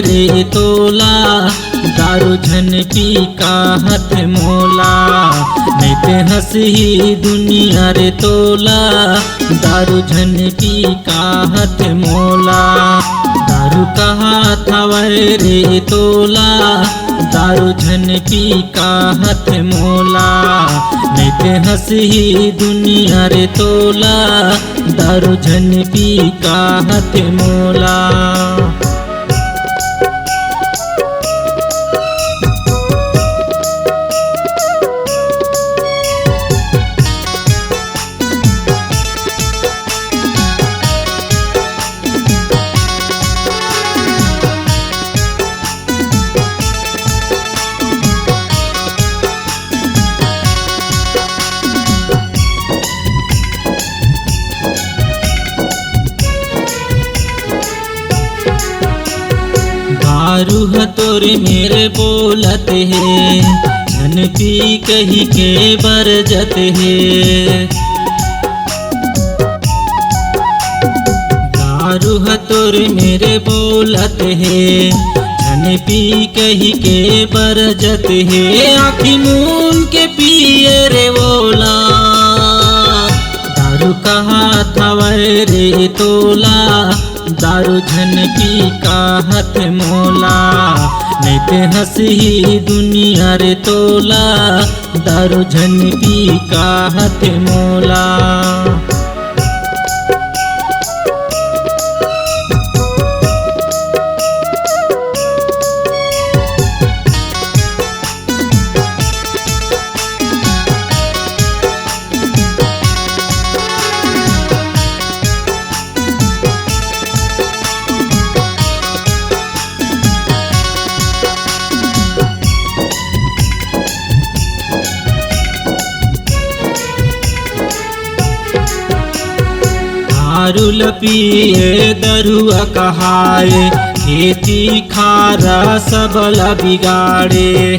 रे तोला, दारू झन पी का हथ मोला। नैते हंसी दुनिया रे तोला, दारू झन पी का हथ मोला। दारू कहा थावे रे तोला, दारू झन पी का हथ मोला। नैते हंसी दुनिया रे तोला, दारू झन पी का हथ मोला। दारू हतोर मेरे बोलत है, झन पी कही के बरजत है। दारू हतोर मेरे बोलत है, झन पी कही के बरजत है। आँखी मून के पिए रे बोला, दारू कहा थावे रे तोला, दारू झन पी का हथ मोला। नैते हंसी दुनिया रे तोला, दारू झन पी का हथ मोला। दारू लपिए दरुआ कहाए, खेती खारा सबला बिगाड़े।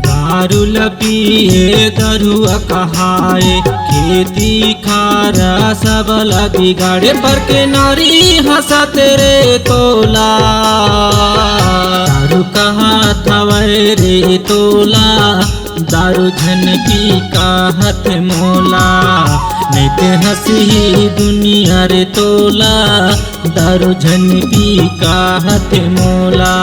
दारू लपिए दरुआ कहाए, खेती खारा सबला बिगाड़े। पर के नारी हंसत रे तोला, दारू कहा थावे रे तोला, दारू झन पी का हथ मोला। नैते हंसी दुनिया रे तोला, दारू झन पी का हथ मोला।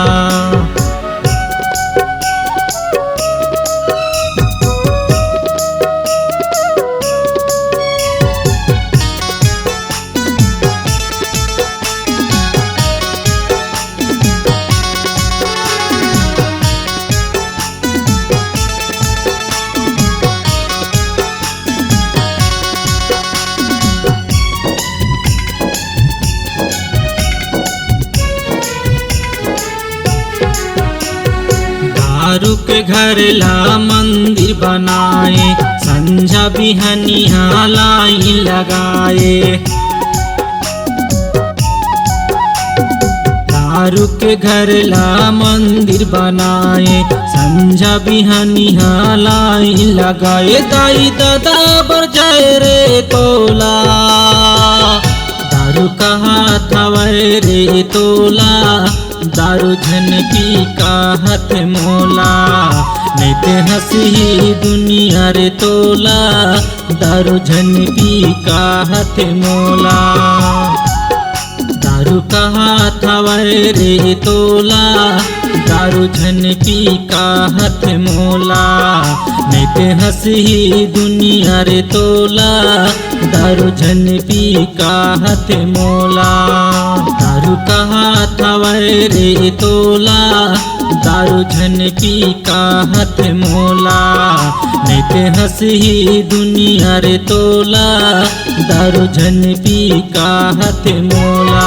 दारू के घर ला मंदिर बनाए, संझा बिहनिया लाइन लगाए। दारू के घर ला मंदिर बनाए, संझा बिहनिया लाइन लगाए। दाई दादा बर जाए रे तोला, दारू कहा थावे रे तोला, दारू झन पी का हथ मोला। नैते हंसी दुनिया रे तोला, दारू झन पी का हथ मोला। दारू कहा थावे रे तोला, दारू झन पी का हथ मोला। नैते हंसी दुनिया रे तोला, दारू झन पी का हथ मोला। दारू कहा थावे रे तोला, दारू झन पी का हथ मोला। नैते हंसी दुनिया रे तोला, दारू झन पी का हथ मोला।